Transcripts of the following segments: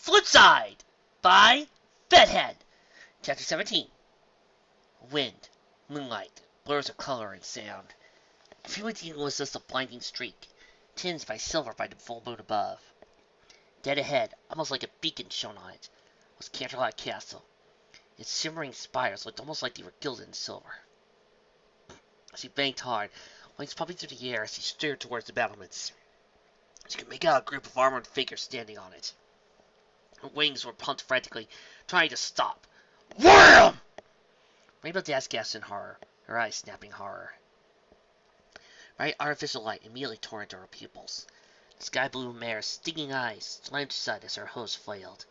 Flipside by Bedhead. Chapter 17. Wind, moonlight, blurs of color and sound. Everything was just a blinding streak, tinged by silver by the full moon above. Dead ahead, almost like a beacon shone on it, was Canterlot Castle. Its shimmering spires looked almost like they were gilded in silver. She banked hard, wings pumping through the air as she stared towards the battlements. She could make out a group of armored figures standing on it. Her wings were pumped frantically, trying to stop. Wham! Rainbow Dash gasped in horror, her eyes snapping horror. Bright artificial light immediately tore into her pupils. The sky blue mare's stinging eyes slammed shut as her hose flailed.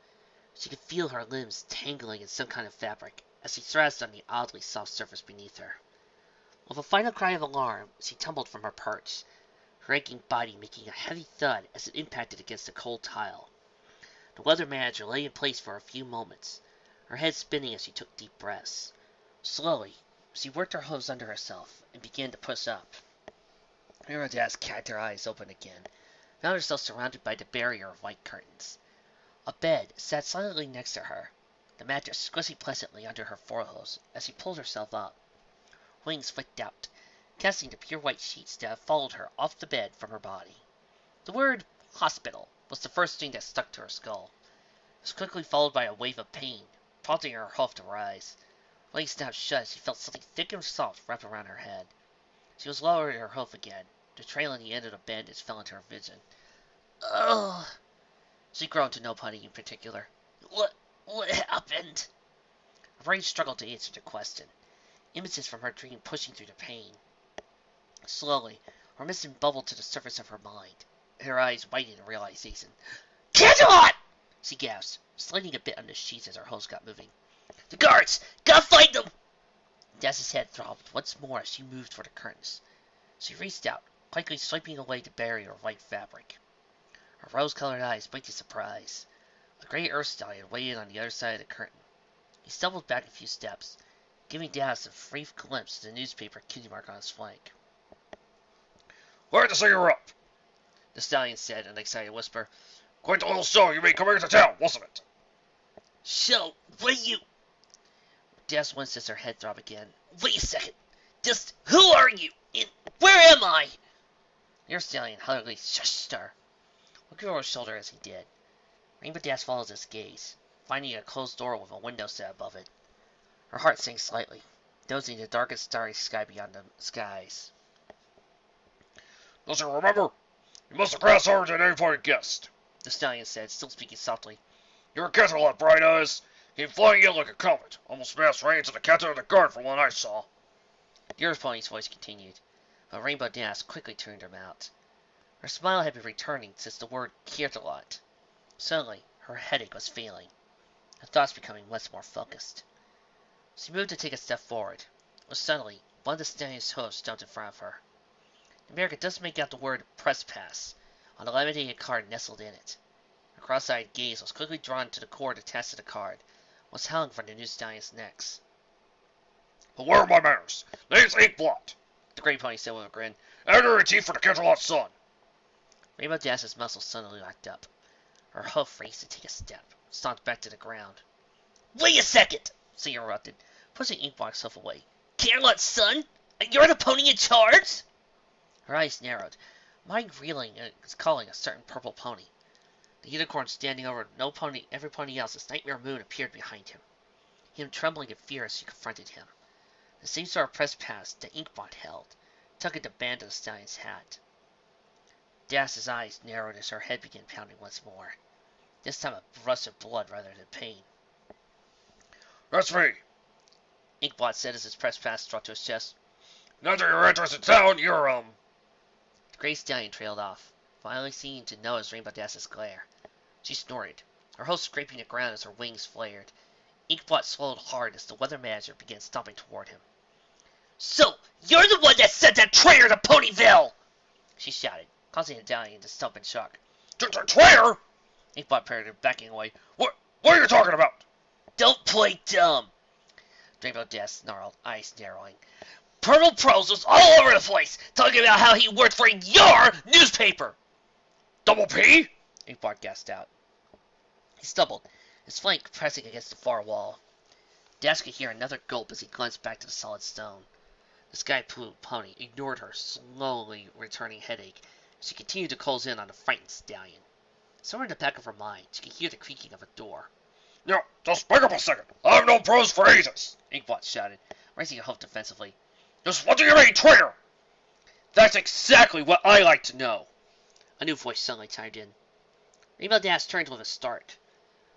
She could feel her limbs tangling in some kind of fabric as she thrashed on the oddly soft surface beneath her. With a final cry of alarm, she tumbled from her perch, her aching body making a heavy thud as it impacted against the cold tile. The weather manager lay in place for a few moments, her head spinning as she took deep breaths. Slowly, she worked her hose under herself and began to push up. Miradaz kept her eyes open again, found herself surrounded by the barrier of white curtains. A bed sat silently next to her, the mattress squishing pleasantly under her forehose as she pulled herself up. Wings flicked out, casting the pure white sheets that had followed her off the bed from her body. The word hospital was the first thing that stuck to her skull. It was quickly followed by a wave of pain, prompting her hoof to rise. Wings snapped shut as she felt something thick and soft wrap around her head. She was lowering her hoof again. The trail on the end of the bandage fell into her vision. Ugh! She groaned to nobody in particular. What happened? Her brain struggled to answer the question. Images from her dream pushing through the pain. Slowly, her mission bubbled to the surface of her mind. Her eyes widened in realization. Canterlot! She gasped, sliding a bit on the sheets as her hose got moving. The guards! Gotta find them! Daz's head throbbed once more as she moved toward the curtains. She reached out, quickly swiping away the barrier of white fabric. Her rose-colored eyes blinked in surprise. A gray earth stallion waited on the other side of the curtain. He stumbled back a few steps, giving Daz a brief glimpse of the newspaper cutie mark on his flank. Glad to see you're up, the stallion said in an excited whisper. Quite a little show you made coming into town, wasn't it? Show? What are you? Daz winced as her head throbbed again. Wait a second. Just who are you? And where am I? Your stallion hurriedly shushed her, looking over his shoulder as he did. Rainbow Dash followed his gaze, finding a closed door with a window set above it. Her heart sank slightly, dozing the dark and starry sky beyond the skies. Don't you remember? You must have crossed harder than anybody guessed, the stallion said, still speaking softly. You're a Canterlot, Bright Eyes. Came flying in like a comet, almost smashed right into the captain of the guard from what I saw. The Earth Pony's voice continued, but Rainbow Dash quickly turned her out. Her smile had been returning since the word Canterlot. Suddenly, her headache was failing, her thoughts becoming much more focused. She moved to take a step forward, when suddenly, one of the stallion's hooves stopped in front of her. America does make out the word press pass on a laminated card nestled in it. Her cross-eyed gaze was quickly drawn to the cord attached to the card, was hung from the new stallion's necks. But where are my manners? Name's Inkblot, the Great Pony said with a grin. Editor-in-chief for the Canterlot Sun. Rainbow Dash's muscles suddenly locked up. Her hoof raced to take a step, stomped back to the ground. Wait a second, she interrupted, pushing Inkblot's hoof away. Canterlot Sun? You're the pony in charge? Her eyes narrowed, mind reeling and calling a certain purple pony. The unicorn standing over every pony else as Nightmare Moon appeared behind him trembling in fear as she confronted him. The same sort of press pass that Inkblot held, tugging the band of the stallion's hat. Dash's eyes narrowed as her head began pounding once more. This time a rush of blood rather than pain. That's me, Inkblot said as his press pass struck to his chest. Now that you're interested in town, you're, The gray stallion trailed off, finally seeming to notice Rainbow Dash's glare. She snorted, her hoof scraping the ground as her wings flared. Inkblot swallowed hard as the weather manager began stomping toward him. So, you're the one that sent that traitor to Ponyville! She shouted, causing the stallion to stump in shock. Traitor? Inkblot parroted, backing away. What are you talking about? Don't play dumb! Rainbow Dash snarled, eyes narrowing. Purple Prose was all over the place, talking about how he worked for your newspaper! Double P? Inkblot gasped out. He stumbled, his flank pressing against the far wall. Dash could hear another gulp as he glanced back to the solid stone. The sky blue pony ignored her slowly returning headache as she continued to close in on the frightened stallion. Somewhere in the back of her mind, she could hear the creaking of a door. "Now, just back up a second. I've known Prose for ages," Inkbot shouted, raising her hoof defensively. "Just what do you mean, traitor?" That's exactly what I like to know. A new voice suddenly chimed in. Rainbow Dash turned with a start.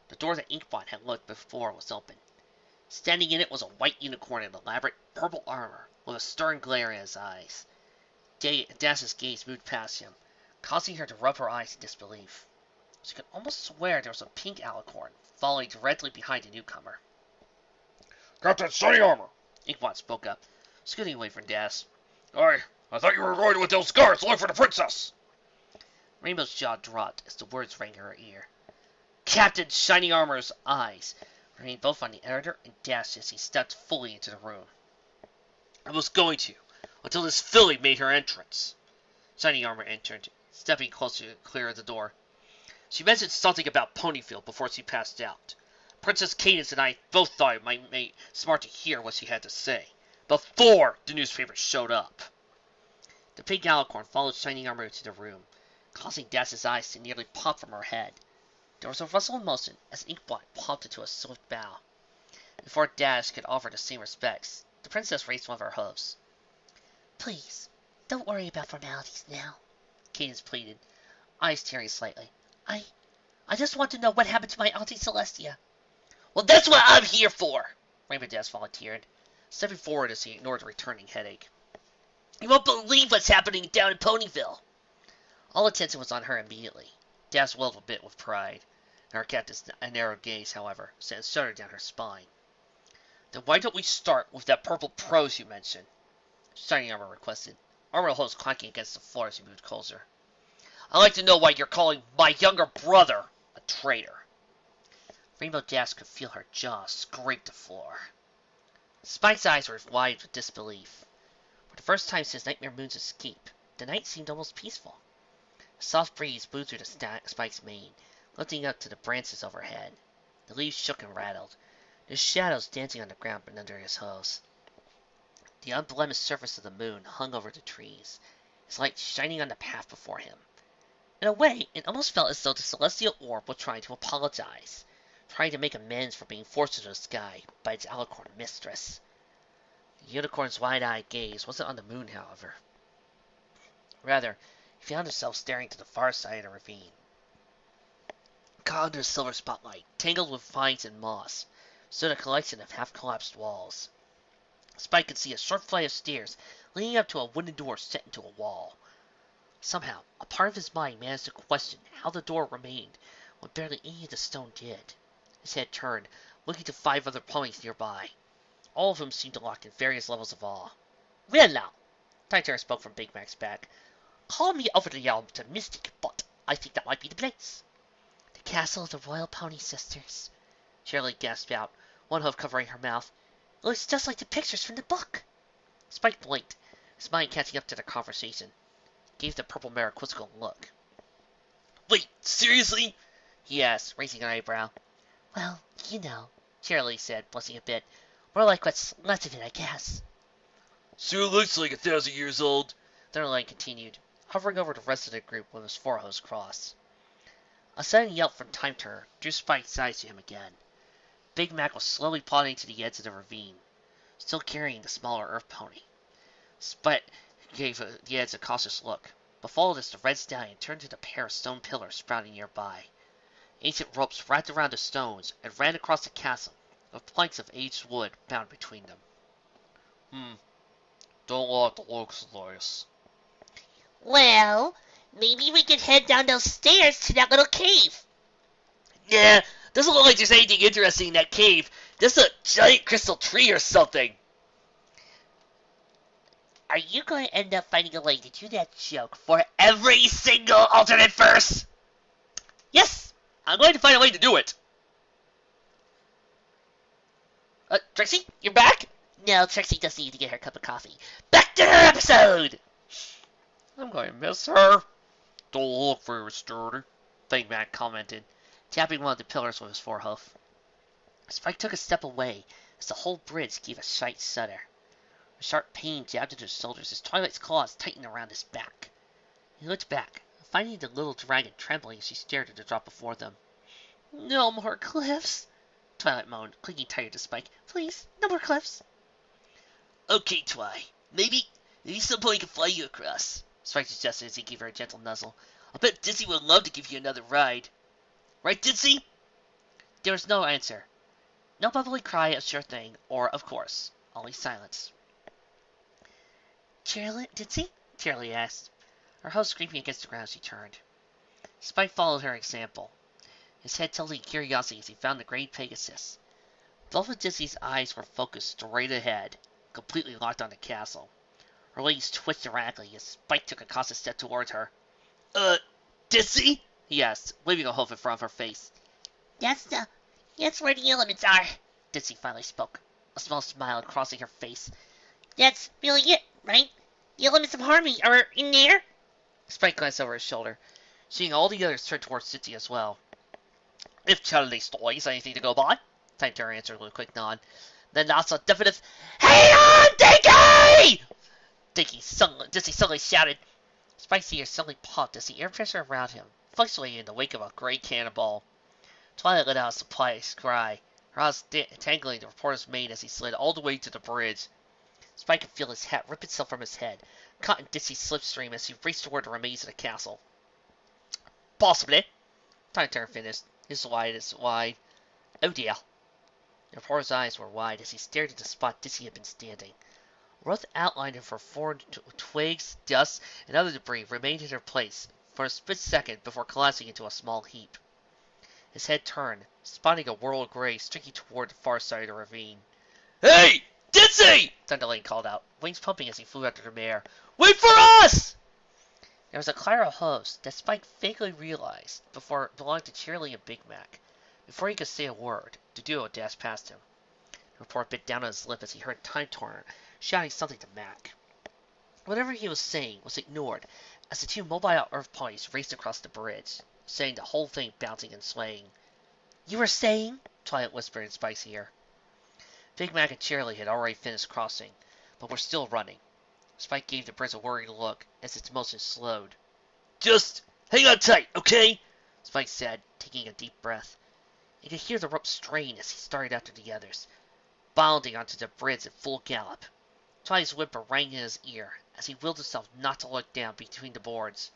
The door that Inkbot had looked before was open. Standing in it was a white unicorn in elaborate purple armor, with a stern glare in his eyes. Dash's gaze moved past him, causing her to rub her eyes in disbelief. She could almost swear there was a pink alicorn following directly behind the newcomer. "Captain Shiny Armor," Inkbot spoke up, scooting away from Dash. I thought you were going with those guards to look for the princess." Rainbow's jaw dropped as the words rang in her ear. Captain Shiny Armor's eyes remained both on the editor and Dash as he stepped fully into the room. I was going to, until this filly made her entrance. Shiny Armor entered, stepping closer to clear the door. She mentioned something about Ponyville before she passed out. Princess Cadence and I both thought it might be smart to hear what she had to say, before the newspaper showed up. The pink alicorn followed Shiny Armor into the room, causing Dash's eyes to nearly pop from her head. There was a rustle of motion as Inkbot popped into a swift bow. Before Dash could offer the same respects, the princess raised one of her hooves. Please, don't worry about formalities now, Cadence pleaded, eyes tearing slightly. I just want to know what happened to my Auntie Celestia. Well, that's what I'm here for, Rainbow Dash volunteered, stepping forward as he ignored the returning headache. You won't believe what's happening down in Ponyville. All attention was on her immediately. Dash welled a bit with pride. Her kept a narrow gaze, however, sent a shudder down her spine. Then why don't we start with that purple prose you mentioned? Shiny Armor requested, armor hose clanking against the floor as he moved closer. I'd like to know why you're calling my younger brother a traitor. Rainbow Dash could feel her jaw scrape the floor. Spike's eyes were wide with disbelief. For the first time since Nightmare Moon's escape, the night seemed almost peaceful. A soft breeze blew through Spike's mane, lifting up to the branches overhead. The leaves shook and rattled, the shadows dancing on the ground under his hooves. The unblemished surface of the moon hung over the trees, its light shining on the path before him. In a way, it almost felt as though the celestial orb was trying to apologize, trying to make amends for being forced into the sky by its alicorn mistress. The unicorn's wide-eyed gaze wasn't on the moon, however. Rather, he found himself staring to the far side of the ravine. Caught under the silver spotlight, tangled with vines and moss, stood a collection of half-collapsed walls. Spike could see a short flight of stairs leading up to a wooden door set into a wall. Somehow, a part of his mind managed to question how the door remained when barely any of the stone did. His head turned, looking to 5 other ponies nearby. All of whom seemed locked in various levels of awe. Well now, Tighter spoke from Big Mac's back. Call me over the elm to Mystic, but I think that might be the place. The castle of the Royal Pony Sisters, Shirley gasped out, one hoof covering her mouth. It looks just like the pictures from the book. Spike blinked, his mind catching up to the conversation. Gave the purple mare a quizzical look. Wait, seriously? He asked, raising an eyebrow. Well, you know, Shirley said, blushing a bit. More like what's left of it, I guess. Sure looks like 1,000 years old, Thunderlight continued, hovering over the rest of the group with his forearms crossed. A sudden yelp from Time Turner drew Spike's eyes to him again. Big Mac was slowly plodding to the edge of the ravine, still carrying the smaller Earth pony. Spike gave the edge a cautious look, but followed as the red stallion turned to the pair of stone pillars sprouting nearby. Ancient ropes wrapped around the stones and ran across the chasm, with planks of aged wood bound between them. Don't like the looks of this. Well, maybe we could head down those stairs to that little cave. Nah, doesn't look like there's anything interesting in that cave. Just a giant crystal tree or something. Are you going to end up finding a way to do that joke for every single alternate verse? Yes, I'm going to find a way to do it. Trixie, you're back? No, Trixie does need to get her cup of coffee. Back to her episode! I'm going to miss her. Don't look very sturdy, Big Mac commented, tapping one of the pillars with his forehoof. Spike took a step away as the whole bridge gave a slight shudder. A sharp pain jabbed into his shoulders as Twilight's claws tightened around his back. He looked back, finding the little dragon trembling as she stared at the drop before them. "No more cliffs," Twilight moaned, clinging tighter to Spike. "Please, no more cliffs." "Okay, Twi. Maybe somebody can fly you across," Spike suggested as he gave her a gentle nuzzle. "I'll bet Dizzy would love to give you another ride. Right, Dizzy?" There was no answer. No bubbly cry of sure thing, or, of course, only silence. "Dizzy?" Cheerily asked. Her host scraping against the ground as she turned. Spike followed her example, his head tilting in curiosity as he found the Grey Pegasus. Both of Dizzy's eyes were focused straight ahead, completely locked on the castle. Her legs twitched erratically as Spike took a cautious step towards her. Dizzy?" he asked, waving a hoof in front of her face. That's where the elements are," Dizzy finally spoke, a small smile crossing her face. "That's really it, right? The elements of harmony are in there?" Spike glanced over his shoulder, seeing all the others turn towards Dizzy as well. "If Charlie Story is anything to go by," Time Terror answered with a quick nod, "then that's a definitive Hang on, Dinky!" Dizzy suddenly shouted. Spike's ears suddenly popped as the air pressure around him fluctuated in the wake of a great cannonball. Twilight let out a surprised cry, her eyes tangling the reporter's mane as he slid all the way to the bridge. Spike could feel his hat rip itself from his head, caught in Dizzy's slipstream as he raced toward the remains of the castle. "Possibly," Time Turner finished, his eyes wide. "Oh dear." The reporter's eyes were wide as he stared at the spot Dizzy had been standing. A rough outline of her fallen twigs, dust, and other debris remained in her place for a split second before collapsing into a small heap. His head turned, spotting a whirl of gray streaking toward the far side of the ravine. "Hey! Dizzy!" Thunderlane called out, wings pumping as he flew after the mare. "Wait for us!" There was a clatter of hoofs that Spike vaguely realized belonged to Cheerily and Big Mac. Before he could say a word, the duo dashed past him. The reporter bit down on his lip as he heard Time Turner shouting something to Mac. Whatever he was saying was ignored as the two mobile Earth ponies raced across the bridge, setting the whole thing bouncing and swaying. "You were saying?" Twilight whispered in Spike's ear. Big Mac and Cheerily had already finished crossing, but were still running. Spike gave the bridge a worried look as its motion slowed. "Just hang on tight, okay?" Spike said, taking a deep breath. He could hear the rope strain as he started after the others, bounding onto the bridge at full gallop. Twilight's whimper rang in his ear as he willed himself not to look down between the boards.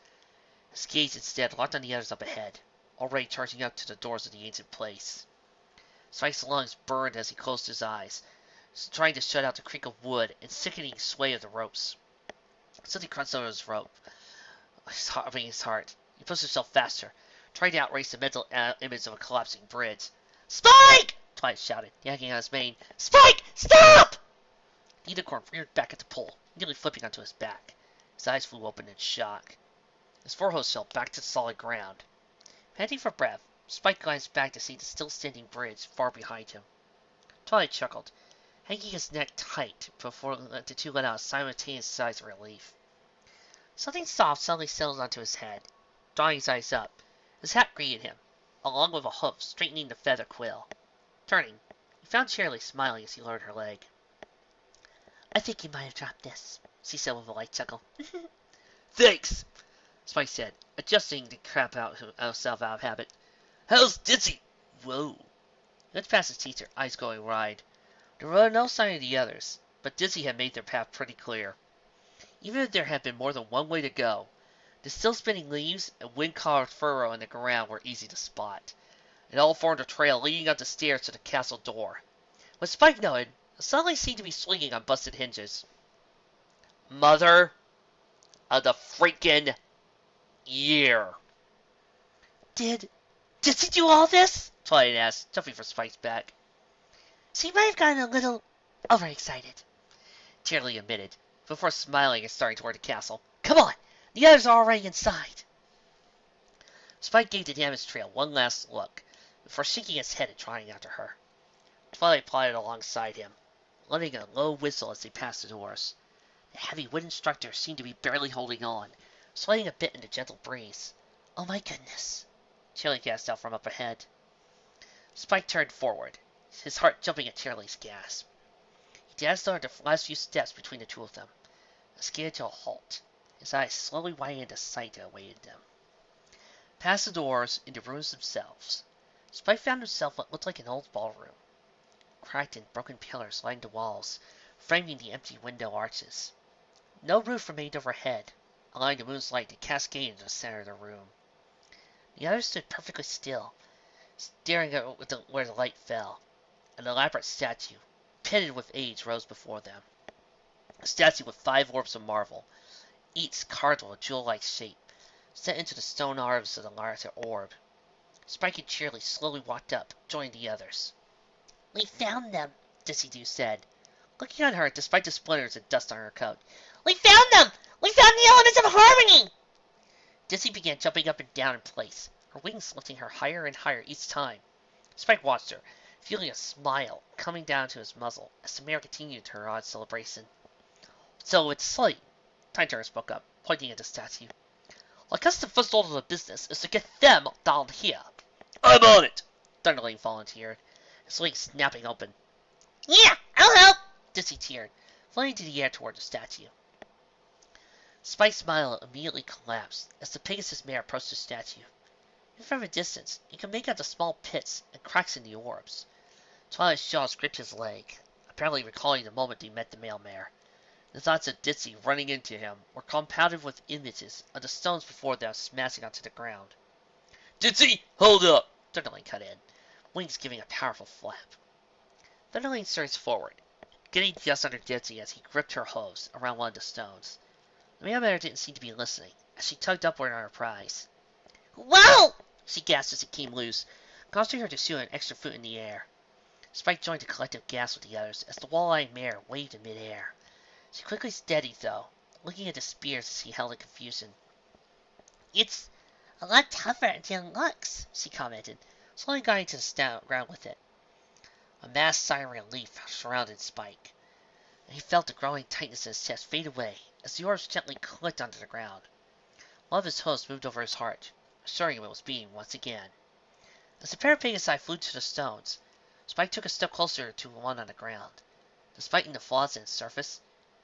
His gaze instead locked on the others up ahead, already charging up to the doors of the ancient place. Spike's lungs burned as he closed his eyes, trying to shut out the creak of wood and sickening sway of the ropes. Something crunched under his rope, stopping his heart. He pushed himself faster, trying to outrace the mental image of a collapsing bridge. "Spike!" Twilight shouted, yanking on his mane. "Spike, stop!" The unicorn reared back at the pole, nearly flipping onto his back. His eyes flew open in shock. His forehead fell back to the solid ground. Panting for breath, Spike glanced back to see the still-standing bridge far behind him. Twilight chuckled, hanging his neck tight before the two let out a simultaneous sigh of relief. Something soft suddenly settled onto his head, drawing his eyes up. His hat greeted him, along with a hoof straightening the feather quill. Turning, he found Cheerily smiling as he lowered her leg. "I think you might have dropped this," she said with a light chuckle. "Thanks," Spike said, adjusting the crap out of himself out of habit. "How's Dizzy?" Whoa. He looked past his teacher, eyes going wide. There were no sign of the others, but Dizzy had made their path pretty clear. Even if there had been more than one way to go, the still spinning leaves and wind-carved furrow in the ground were easy to spot. It all formed a trail leading up the stairs to the castle door. What Spike noted, it suddenly seemed to be swinging on busted hinges. Mother of the freaking year. Did he do all this?" Twilight asked, jumping from Spike's back. "She might have gotten a little overexcited," Cheerily admitted, before smiling and starting toward the castle. "Come on, the others are already inside." Spike gave the damaged trail one last look, before shaking his head and trotting after her. Twilight plodded alongside him, letting a low whistle as they passed the doors. The heavy wooden structure seemed to be barely holding on, swaying a bit in the gentle breeze. "Oh my goodness," Cheerly cast out from up ahead. Spike turned forward, his heart jumping at Cheerly's gasp. He danced on the last few steps between the two of them, and skated to a halt. His eyes slowly widened the sight that awaited them. Past the doors, in the rooms themselves, Spike found himself what looked like an old ballroom. Cracked and broken pillars lined the walls, framing the empty window arches. No roof remained overhead, allowing the moon's light to cascade into the center of the room. The others stood perfectly still, staring at where the light fell. An elaborate statue, pitted with age, rose before them. A statue with 5 orbs of marble, each carved with a jewel-like shape, set into the stone arms of the larger orb. Spike and Cheerly slowly walked up, joining the others. We found them, dzetaW said, looking on her despite the splinters and dust on her coat. We found them! We found the elements of harmony! dzetaW began jumping up and down in place, her wings lifting her higher and higher each time. Spike watched her, feeling a smile coming down to his muzzle as the mare continued her odd celebration. So it's Slate, Time Turner spoke up, pointing at the statue. I guess the first order of business is to get them down here. I'm on it! Thunderling volunteered, his wings snapping open. Yeah, I'll help! dzetaW cheered, flying into the air toward the statue. Spike's smile immediately collapsed as the Pegasus mare approached the statue. Even from a distance, you could make out the small pits and cracks in the orbs. Twilight's jaws gripped his leg, apparently recalling the moment he met the male mare. The thoughts of dzetaW running into him were compounded with images of the stones before them smashing onto the ground. dzetaW, hold up! Thunderling cut in, wings giving a powerful flap. Thunderling surged forward, getting just under dzetaW as he gripped her hooves around one of the stones. The male mare didn't seem to be listening, as she tugged upward on her prize. Whoa! She gasped as it came loose, causing her to shoot an extra foot in the air. Spike joined a collective gasp with the others as the wall-eyed mare waved in midair. She quickly steadied, though, looking at the spears as he held in confusion. It's a lot tougher than it looks, she commented, slowly guiding to the ground with it. A mass sigh of relief surrounded Spike, and he felt the growing tightness in his chest fade away as the orbs gently clicked onto the ground. One of his hooves moved over his heart, assuring him it was beating once again. As the pair of Pegasi flew to the stones, Spike took a step closer to one on the ground. Despite the flaws in its surface,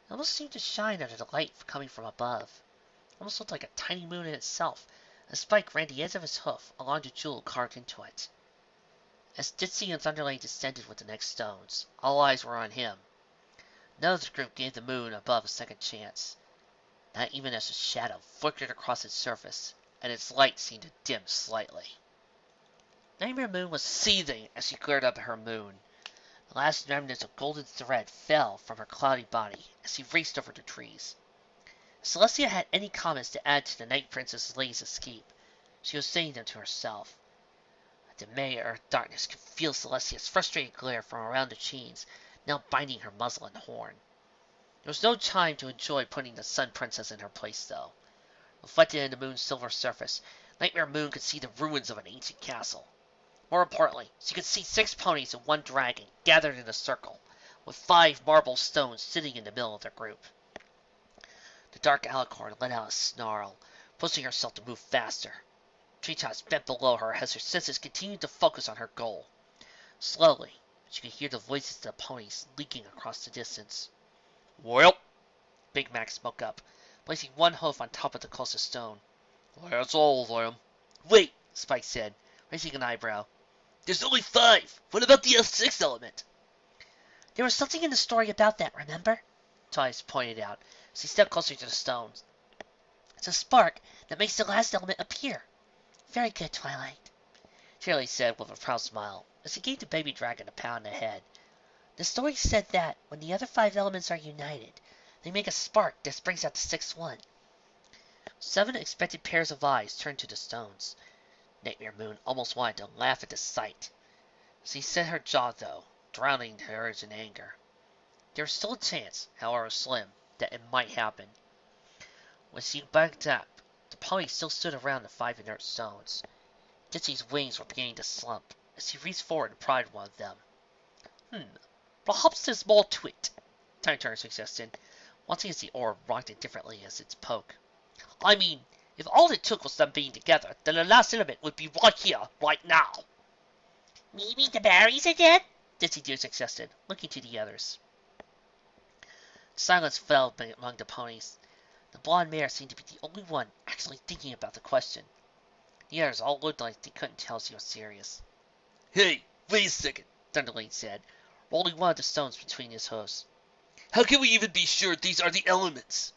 it almost seemed to shine under the light coming from above. It almost looked like a tiny moon in itself, as Spike ran the edge of his hoof along the jewel carved into it. As dzetaW and Thunderling descended with the next stones, all eyes were on him. None of the group gave the moon above a second chance, not even as a shadow flickered across its surface, and its light seemed to dim slightly. Nightmare Moon was seething as she glared up at her moon. The last remnants of golden thread fell from her cloudy body as she raced over the trees. If Celestia had any comments to add to the Night Princess Lay's escape, she was saying them to herself. The Mayor of Darkness could feel Celestia's frustrated glare from around the chains, now binding her muzzle and horn. There was no time to enjoy putting the Sun Princess in her place, though. Reflected in the moon's silver surface, Nightmare Moon could see the ruins of an ancient castle. More importantly, she could see 6 ponies and 1 dragon gathered in a circle, with 5 marble stones sitting in the middle of their group. The dark alicorn let out a snarl, pushing herself to move faster. Treetops bent below her as her senses continued to focus on her goal. Slowly, she could hear the voices of the ponies leaking across the distance. Well, Big Mac spoke up, placing one hoof on top of the closest stone. That's all of them. Wait, Spike said, raising an eyebrow. There's only 5. What about the F6 element? There was something in the story about that, remember? Twilight pointed out as he stepped closer to the stones. It's a spark that makes the last element appear. Very good, Twilight, Shirley said with a proud smile as he gave the baby dragon a pound in the head. The story said that when the other 5 elements are united, they make a spark that brings out the 6th one. 7 expectant pairs of eyes turned to the stones. Nightmare Moon almost wanted to laugh at the sight. She set her jaw, though, drowning the urge in anger. There was still a chance, however slim, that it might happen. When she backed up, the pony still stood around the 5 inert stones. dzetaW's wings were beginning to slump as he reached forward and pried one of them. Perhaps there's more to it, Time Turner suggested, watching as the orb rocked indifferently as its poke. I mean, If all it took was them being together, then the last element would be right here, right now. Maybe the berries are dead? dzetaW suggested, looking to the others. Silence fell among the ponies. The blonde mare seemed to be the only one actually thinking about the question. The others all looked like they couldn't tell she was serious. Hey, wait a second, Thunderlane said, rolling one of the stones between his hooves. How can we even be sure these are the elements?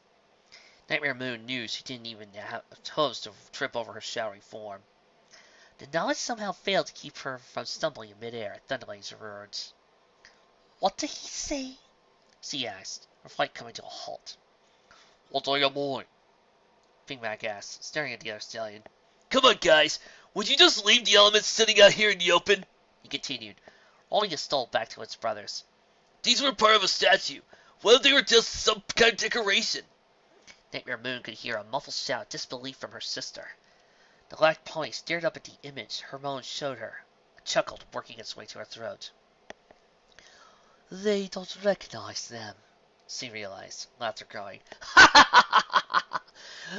Nightmare Moon knew she didn't even have hooves to trip over her showery form. The knowledge somehow failed to keep her from stumbling in midair at Thunderlane's words. What did he say? She asked, her flight coming to a halt. What do you mean? Big Mac asked, staring at the other stallion. Come on, guys! Would you just leave the elements sitting out here in the open? He continued, rolling his stole back to its brothers. These were part of a statue. What if they were just some kind of decoration? Nightmare Moon could hear a muffled shout of disbelief from her sister. The black pony stared up at the image Hermione showed her, a chuckle working its way to her throat. They don't recognize them, she realized, laughter growing. Ha ha ha ha ha!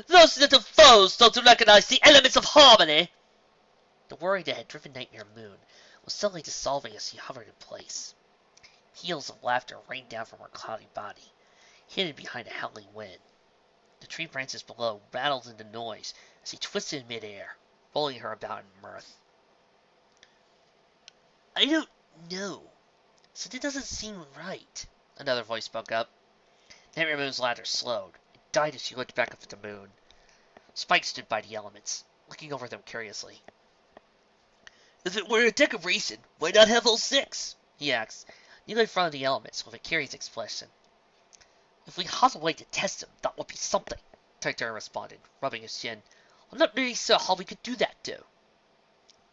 Those little foes don't recognize the elements of harmony! The worry that had driven Nightmare Moon was suddenly dissolving as she hovered in place. Peals of laughter rained down from her cloudy body, hidden behind a howling wind. The tree branches below rattled into noise as he twisted in midair, rolling her about in mirth. I don't know. Something doesn't seem right, another voice spoke up. Nightmare Moon's laughter slowed. It died as she looked back up at the moon. Spike stood by the elements, looking over them curiously. If it were a decoration, why not have all six? He asked, kneeling in front of the elements with a curious expression. If we had a way to test them, that would be something, Titor responded, rubbing his chin. I'm not really sure how we could do that, though.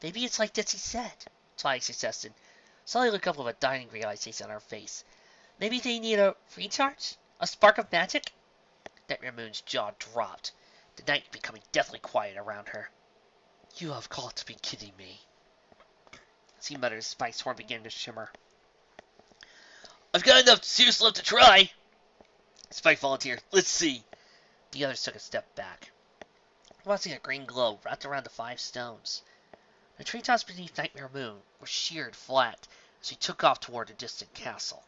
Maybe it's like Ditsy said, Twilight suggested, suddenly looked up with a dying realization on her face. Maybe they need a recharge? A spark of magic? Nightmare Moon's jaw dropped, the night becoming deathly quiet around her. You have got to be kidding me. As he muttered, his spiked horn began to shimmer. I've got enough serious left to try. Spike volunteered. Let's see. The others took a step back, watching a green glow wrapped around the 5 stones. The treetops beneath Nightmare Moon were sheared flat as he took off toward a distant castle.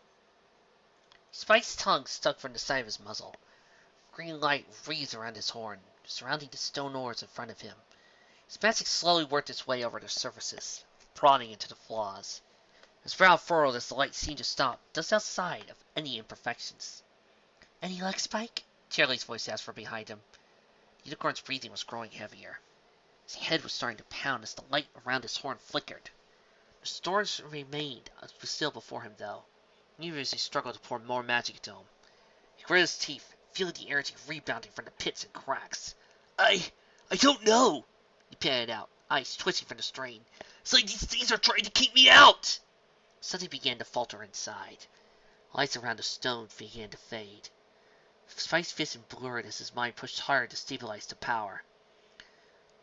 Spike's tongue stuck from the side of his muzzle. Green light wreathed around his horn, surrounding the stone oars in front of him. His magic slowly worked its way over the surfaces, prodding into the flaws. His brow furrowed as the light seemed to stop just outside of any imperfections. Any luck, Spike? Charlie's voice asked from behind him. The unicorn's breathing was growing heavier. His head was starting to pound as the light around his horn flickered. The stars remained still before him, though, even as he struggled to pour more magic into him. He gritted his teeth, feeling the energy rebounding from the pits and cracks. I don't know, he panted out, eyes twitching from the strain. It's like these things are trying to keep me out! Something began to falter inside. Lights around the stone began to fade. Spike's vision blurred as his mind pushed harder to stabilize the power.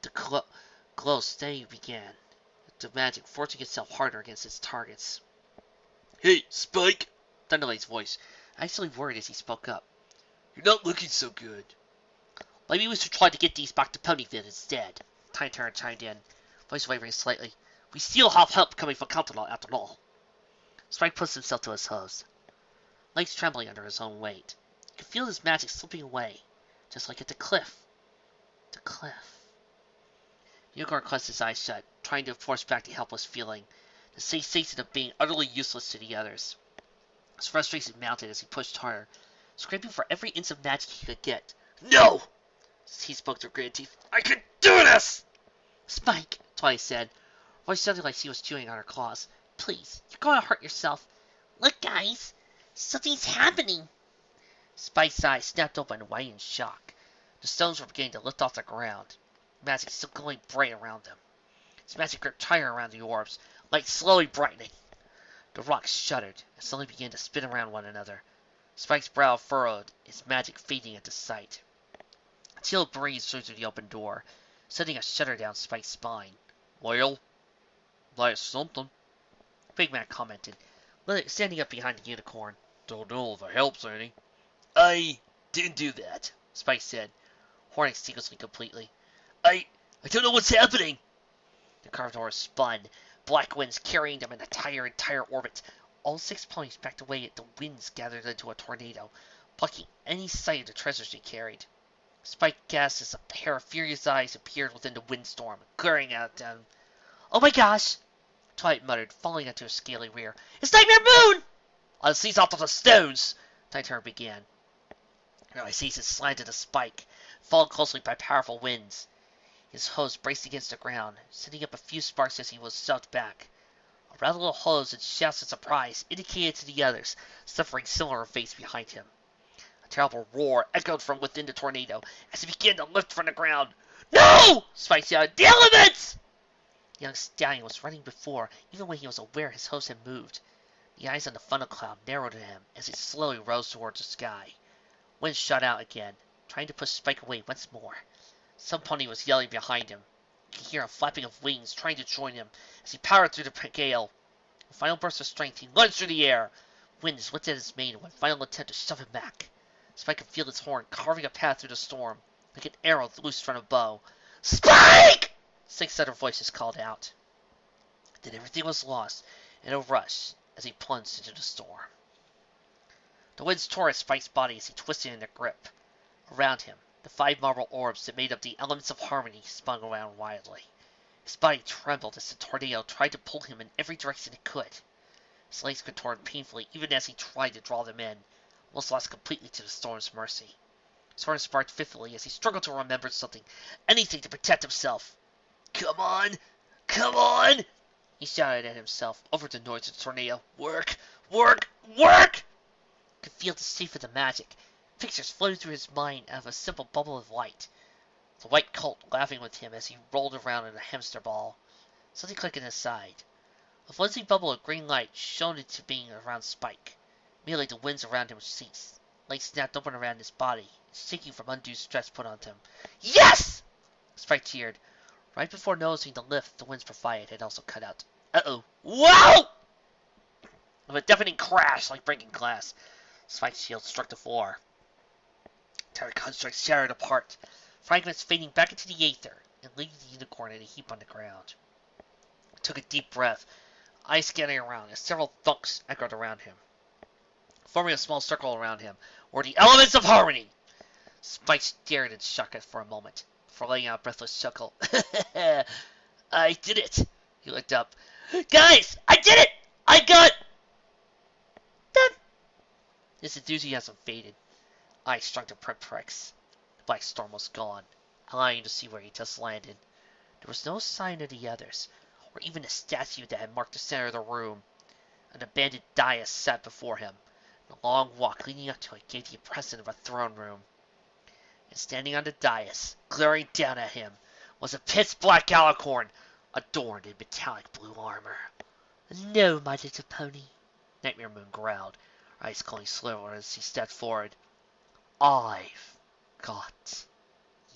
The glow steady began, the magic forcing itself harder against its targets. Hey, Spike! Thunderlane's voice, actually worried as he spoke up. You're not looking so good. Maybe we should try to get these back to Ponyville instead, Titor chimed in, voice wavering slightly. We still have help coming from Canterlot after all. Spike pushed himself to his hooves, legs trembling under his own weight. He could feel his magic slipping away, just like at the cliff. The cliff. Unicorn closed his eyes shut, trying to force back the helpless feeling, the sensation of being utterly useless to the others. His frustration mounted as he pushed harder, scraping for every inch of magic he could get. No! He spoke through gritted teeth. I can do this! Spike, Twilight said, voice sounding like she was chewing on her claws. Please, you're going to hurt yourself. Look, guys, something's happening. Spike's eyes snapped open, wide in shock. The stones were beginning to lift off the ground, magic still glowing bright around them. His magic gripped tighter around the orbs, light slowly brightening. The rocks shuddered and slowly began to spin around one another. Spike's brow furrowed, his magic fading at the sight. A chill breeze blew through the open door, sending a shudder down Spike's spine. Well, that's something, Big Mac commented, standing up behind the unicorn. Don't know if it helps any. I didn't do that, Spike said, horn extinguished completely. I don't know what's happening! The carved horse spun, black winds carrying them in an entire orbit. All 6 ponies backed away as the winds gathered into a tornado, blocking any sight of the treasures they carried. Spike gasped as a pair of furious eyes appeared within the windstorm, glaring at them. Oh my gosh! Twilight muttered, falling onto a scaly rear. It's Nightmare Moon! I'll seize off the stones! Tighter began. Now I seized his slanted a spike, followed closely by powerful winds. His hose braced against the ground, sending up a few sparks as he was shoved back. A rattle of hose and shouts of surprise indicated to the others, suffering similar fates behind him. A terrible roar echoed from within the tornado as he began to lift from the ground. No! Spike shouted, the elements! The young stallion was running before, even when he was aware his hose had moved. The eyes on the funnel cloud narrowed at him as it slowly rose towards the sky. Wind shot out again, trying to push Spike away once more. Some pony was yelling behind him. You could hear a flapping of wings trying to join him as he powered through the gale. With a final burst of strength, he lunged through the air. Wind whipped at his mane in one final attempt to shove him back. Spike could feel his horn carving a path through the storm, like an arrow loosed from a bow. Spike! 6 other voices called out. Then everything was lost in a rush as he plunged into the storm. The winds tore at Spike's body as he twisted in their grip. Around him, the 5 marble orbs that made up the elements of harmony spun around wildly. His body trembled as the tornado tried to pull him in every direction it could. His legs contorted painfully even as he tried to draw them in, almost lost completely to the storm's mercy. His horn sparked fitfully as he struggled to remember something, anything to protect himself. Come on! Come on! He shouted at himself over the noise of the tornado. Work! Work! Work! He could feel the safe of the magic. Pictures floated through his mind out of a simple bubble of light. The white colt laughing with him as he rolled around in a hamster ball. Something clicked in his side. A flimsy bubble of green light shone into being around Spike. Immediately the winds around him ceased. Light snapped open around his body, shaking from undue stress put onto him. Yes! Spike cheered. Right before noticing the lift the winds provided had also cut out. Uh-oh. Whoa! With a deafening crash like breaking glass, Spike's shield struck the floor. Entire construct shattered apart, fragments fading back into the aether and leaving the unicorn in a heap on the ground. He took a deep breath, eyes scanning around as several thunks echoed around him. Forming a small circle around him were the elements of harmony. Spike stared in shock for a moment, before letting out a breathless chuckle. I did it! He looked up. Guys! I did it! I got... them! His enthusiasm faded. Eyes strung to pricks. The black storm was gone, allowing him to see where he just landed. There was no sign of the others, or even the statue that had marked the center of the room. An abandoned dais sat before him. The long walk leading up to it gave the impression of a throne room. And standing on the dais, glaring down at him, was a pitch-black alicorn, adorned in metallic blue armor. No, my little pony, Nightmare Moon growled, her eyes glowing slower as he stepped forward. I've got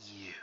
you.